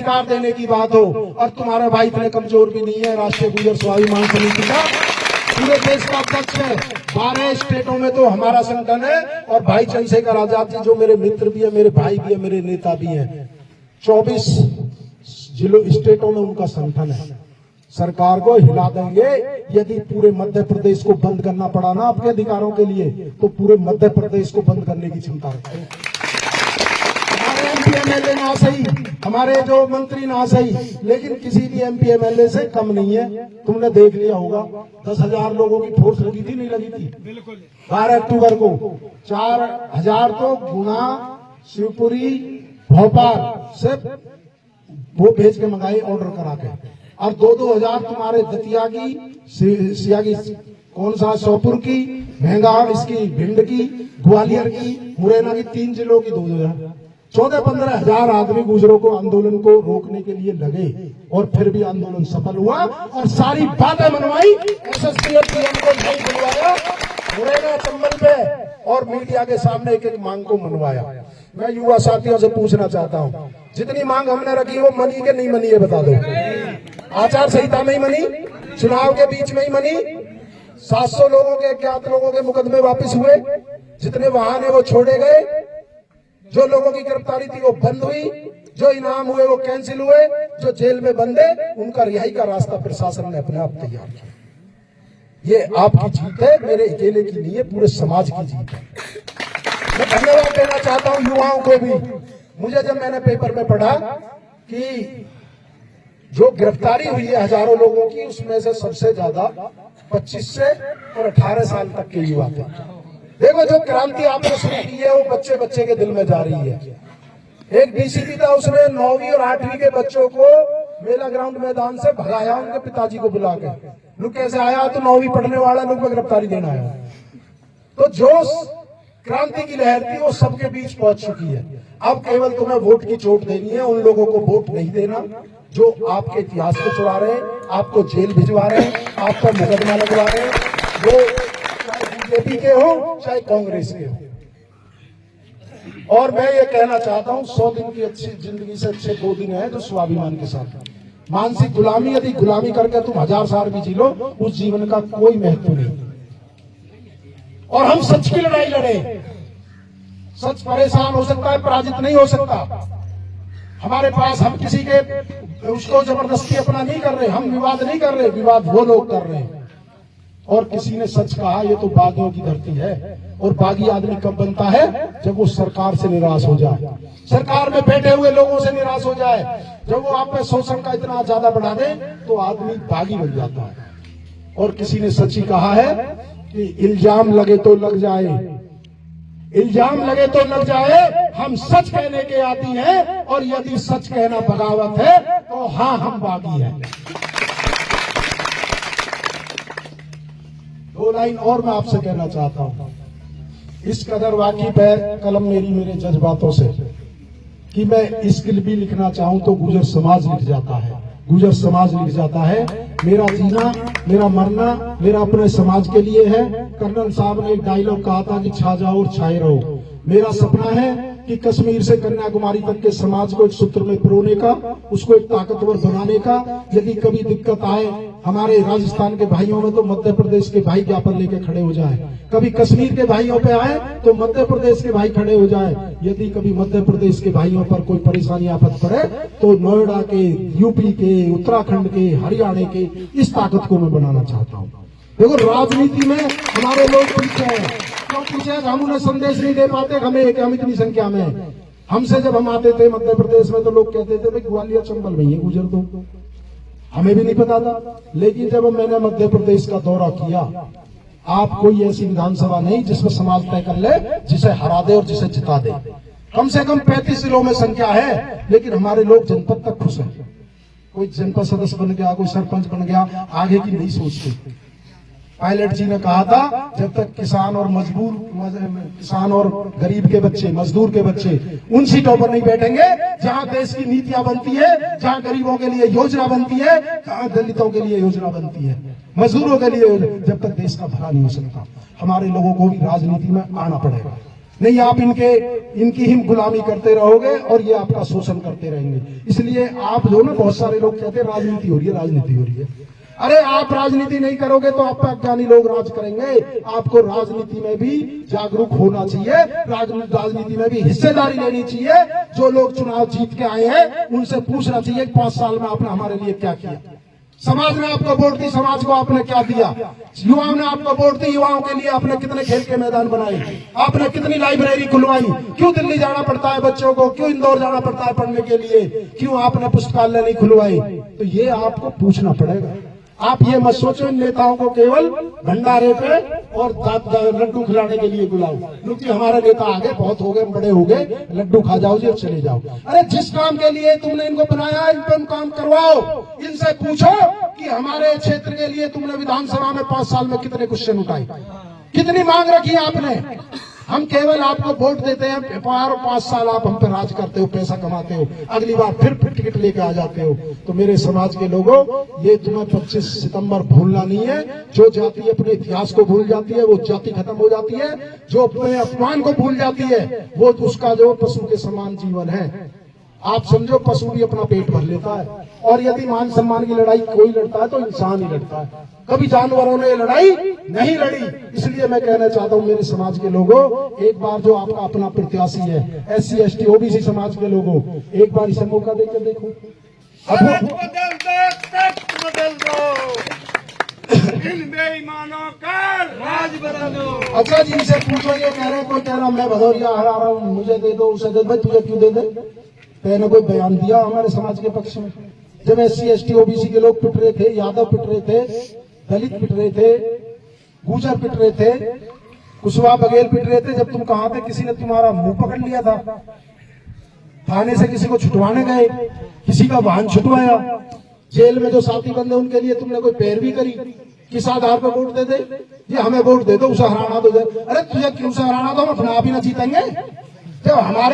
अधिकार देने की बात हो, और तुम्हारा भाई इतने कमजोर भी नहीं है। राष्ट्रीय गुर्जर स्वाभिमान समिति का पूरे देश का अध्यक्ष है, 12 स्टेटों में तो हमारा संगठन है, और भाई चंद्रशेखर आजाद जी जो मेरे मित्र भी है, मेरे भाई भी है, मेरे नेता भी हैं, 24 जिलों स्टेटों में उनका संगठन है। सरकार को हिला देंगे। यदि पूरे मध्य प्रदेश को बंद करना पड़ा ना आपके अधिकारों के लिए, तो पूरे मध्य प्रदेश को बंद करने की क्षमता रखते हैं। हमारे एमपी एमएलए ना सही, हमारे जो मंत्री ना सही, लेकिन किसी भी एमपी एमएलए से कम नहीं है। तुमने देख लिया होगा 10,000 लोगों की फोर्स लगी थी, नहीं लगी थी? 12 अक्टूबर को 4,000 तो गुना, शिवपुरी, भोपाल से वो भेज के मंगाई, ऑर्डर करा के, और 2-2 हजार तुम्हारे दतिया की, सिया की, कौन सा, सोपुर की, महंगा इसकी, भिंड की, ग्वालियर की, मुरैना की, 3 जिलों की 2,000, 14-15 हजार आदमी गुजरों को आंदोलन को रोकने के लिए लगे, और फिर भी आंदोलन सफल हुआ, और सारी बातें मनवाई। एसएसपी को नहीं बुलवाया, मुरैना चंबल पे और मीडिया के सामने एक एक मांग को मनवाया। मैं युवा साथियों से पूछना चाहता हूँ, जितनी मांग हमने रखी वो मनी के नहीं मनी है, बता दो। आचार संहिता में ही मनी, चुनाव के बीच में ही मनी, 700 लोगों के, अज्ञात लोगों के मुकदमे वापस हुए, जितने वाहन है वो छोड़े गए, जो लोगों की गिरफ्तारी थी वो बंद हुई, जो इनाम हुए वो कैंसिल हुए, जो जेल में बंद है उनका रिहाई का रास्ता प्रशासन ने अपने आप तैयार किया। ये आपकी जीत है, मेरे अकेले की नहीं है, पूरे समाज की जीत है। मैं धन्यवाद देना चाहता हूं युवाओं को भी। मुझे जब मैंने पेपर में पढ़ा कि जो गिरफ्तारी हुई है हजारों लोगों की, उसमें से सबसे ज्यादा 25 से और 18 साल तक के युवा थे। देखो, जो क्रांति आपने शुरू की है वो बच्चे बच्चे के दिल में जा रही है। एक डीसीपी था, उसने 9वीं और 8वीं के बच्चों को मेला ग्राउंड मैदान से भगाया, उनके पिताजी को बुला के। लोग कैसे आया, तो 9वीं पढ़ने वाला लोग में गिरफ्तारी देना आया। तो जो क्रांति की लहर थी वो सबके बीच पहुंच चुकी है। अब केवल तुम्हें वोट की चोट देनी है, उन लोगों को वोट नहीं देना जो आपके इतिहास को चुरा रहे हैं, आपको जेल भिजवा रहे हैं, आप पर मुकदमा लगवा रहे हैं, वो चाहे बीजेपी के हो चाहे कांग्रेस के हो। और मैं ये कहना चाहता हूं, 100 दिन की अच्छी जिंदगी से अच्छे 2 दिन है जो स्वाभिमान के साथ। मानसिक गुलामी, यदि गुलामी करके तुम 1000 साल भी जी लो, उस जीवन का कोई महत्व नहीं। और हम सच की लड़ाई लड़े। सच परेशान हो सकता है, पराजित नहीं हो सकता। हमारे पास, हम किसी के उसको जबरदस्ती अपना नहीं कर रहे, हम विवाद नहीं कर रहे, विवाद वो लोग कर रहे हैं। और किसी ने सच कहा, ये तो बागियों की धरती है, और बागी आदमी कब बनता है, जब वो सरकार से निराश हो जाए, सरकार में बैठे हुए लोगों से निराश हो जाए। जब वो आप पे शोषण का इतना ज्यादा बढ़ा दे तो आदमी बागी बन जाता है। और किसी ने सच ही कहा है कि इल्जाम लगे तो लग जाए, इल्जाम लगे तो लग जाए, हम सच कहने के आदी हैं, और यदि सच कहना बगावत है तो हाँ, हम बागी हैं। 2 लाइन और मैं आपसे कहना चाहता हूं। इस कदर वाकिफ है कलम मेरे जज्बातों से कि मैं इश्क भी लिखना चाहूं तो गुजर समाज लिख जाता है, गुजर समाज लिख जाता है। मेरा जीना, मेरा मरना, मेरा अपने समाज के लिए है। कर्नल साहब ने एक डायलॉग कहा था कि छा जाओ और छाए रहो। मेरा सपना है कि कश्मीर से कन्याकुमारी तक के समाज को एक सूत्र में पिरोने का, उसको एक ताकतवर बनाने का। यदि कभी दिक्कत आए हमारे राजस्थान के भाइयों में, तो मध्य प्रदेश के भाई ज्ञापन लेके खड़े हो जाए। कभी कश्मीर के भाइयों पे आए तो मध्य प्रदेश के भाई खड़े हो जाए। यदि कभी मध्य प्रदेश के भाइयों पर कोई परेशानी आफत पड़े तो नोएडा के, यूपी के, उत्तराखंड के, हरियाणा के, इस ताकत को मैं बनाना चाहता हूँ। देखो, राजनीति में हमारे लोग पीछे हैं, क्यों पीछे? हम उन्हें संदेश नहीं दे पाते, हम इतनी संख्या में। हमसे जब हम आते थे मध्य प्रदेश में तो लोग कहते थे भाई ग्वालियर चंबल में ही गुजर दो, हमें भी नहीं पता था। लेकिन जब मैंने मध्य प्रदेश का दौरा किया, आप कोई ऐसी विधानसभा नहीं जिसमें समाज तय कर ले, जिसे हरा दे और जिसे जिता दे। कम से कम 35 जिलों में संख्या है, लेकिन हमारे लोग जनपद तक खुश हैं। कोई जनपद सदस्य बन गया, कोई सरपंच बन गया, आगे की नहीं सोचते। पायलट जी ने कहा था, जब तक किसान और गरीब के बच्चे, मजदूर के बच्चे उन सीटों पर नहीं बैठेंगे जहां देश की नीतियां बनती है, जहां गरीबों के लिए योजना बनती है, जहां दलितों के लिए योजना बनती है, मजदूरों के लिए, जब तक देश का भला नहीं हो सकता। हमारे लोगों को भी राजनीति में आना पड़ेगा। नहीं आप इनकी ही गुलामी करते रहोगे और ये आपका शोषण करते रहेंगे। इसलिए आप जो ना, बहुत सारे लोग कहते हैं राजनीति हो रही है, राजनीति हो रही है। अरे आप राजनीति नहीं करोगे तो आप अज्ञानी लोग राज करेंगे। आपको राजनीति में भी जागरूक होना चाहिए, राजनीति में भी हिस्सेदारी लेनी चाहिए। जो लोग चुनाव जीत के आए हैं उनसे पूछना चाहिए 5 साल में आपने हमारे लिए क्या किया। समाज ने आपको वोट दी, समाज को आपने क्या दिया। युवाओं ने आपको वोट दी, युवाओं के लिए आपने कितने खेल के मैदान बनाए, आपने कितनी लाइब्रेरी खुलवाई। क्यों दिल्ली जाना पड़ता है बच्चों को, क्यों इंदौर जाना पड़ता है पढ़ने के लिए, क्यों आपने पुस्तकालय नहीं खुलवाई। तो ये आपको पूछना पड़ेगा। आप ये मत सोचो इन नेताओं को केवल भंडारे पे और लड्डू खिलाने के लिए बुलाओ, क्योंकि हमारे नेता आगे बहुत हो गए, बड़े हो गए, लड्डू खा जाओ जी और चले जाओ। अरे जिस काम के लिए तुमने इनको बनाया इन पर काम करवाओ। इनसे पूछो कि हमारे क्षेत्र के लिए तुमने विधानसभा में 5 साल में कितने क्वेश्चन उठाए, कितनी मांग रखी आपने। हम केवल आपको वोट देते हैं, 5 साल आप हम पे राज करते हो, पैसा कमाते हो, अगली बार फिर टिकट लेके आ जाते हो। तो मेरे समाज के लोगों, ये तुम्हें 25 सितंबर भूलना नहीं है। जो जाति अपने इतिहास को भूल जाती है वो जाति खत्म हो जाती है। जो अपने अपमान को भूल जाती है वो उसका जो पशु के समान जीवन है। आप समझो पशु भी अपना पेट भर लेता है, और यदि मान सम्मान की लड़ाई कोई लड़ता है तो इंसान ही लड़ता है, कभी जानवरों ने लड़ाई नहीं लड़ी। इसलिए मैं कहना चाहता हूं मेरे समाज के लोगों, एक बार जो आपका अपना प्रत्याशी है SC ST OBC समाज के लोगों, एक बार इसे मौका देकर देखो। बदल दो, इन बेईमानों का राज बना दो। अच्छा जी, इनसे पूछो, ये कह रहे हैं, कोई कह रहा मैं भदौरिया हरा रहा हूँ, मुझे दे दो, उसे दे दो। भाई तुझे क्यों दे दे? मैंने कोई बयान दिया हमारे समाज के पक्ष में? जब SC ST OBC के लोग पिट रहे थे, यादव पिट रहे थे, दलित पिट रहे थे, गुर्जर पिट रहे थे, कुशवाहा बघेल पिट रहे थे, जब तुम कहां थे? किसी ने तुम्हारा मुंह पकड़ लिया था, थाने से किसी को छुटवाने गए, किसी का वाहन छुटवाया, जेल में जो साथी बंदे उनके लिए तुमने कोई पैरवी करी। किस आधार पर वोट दे दे? ये हमें वोट दे दो, उसे हराना दो। अरे तुझे क्यों से हराना दो? हम अपने आप ही ना जीतेंगे जब हमारे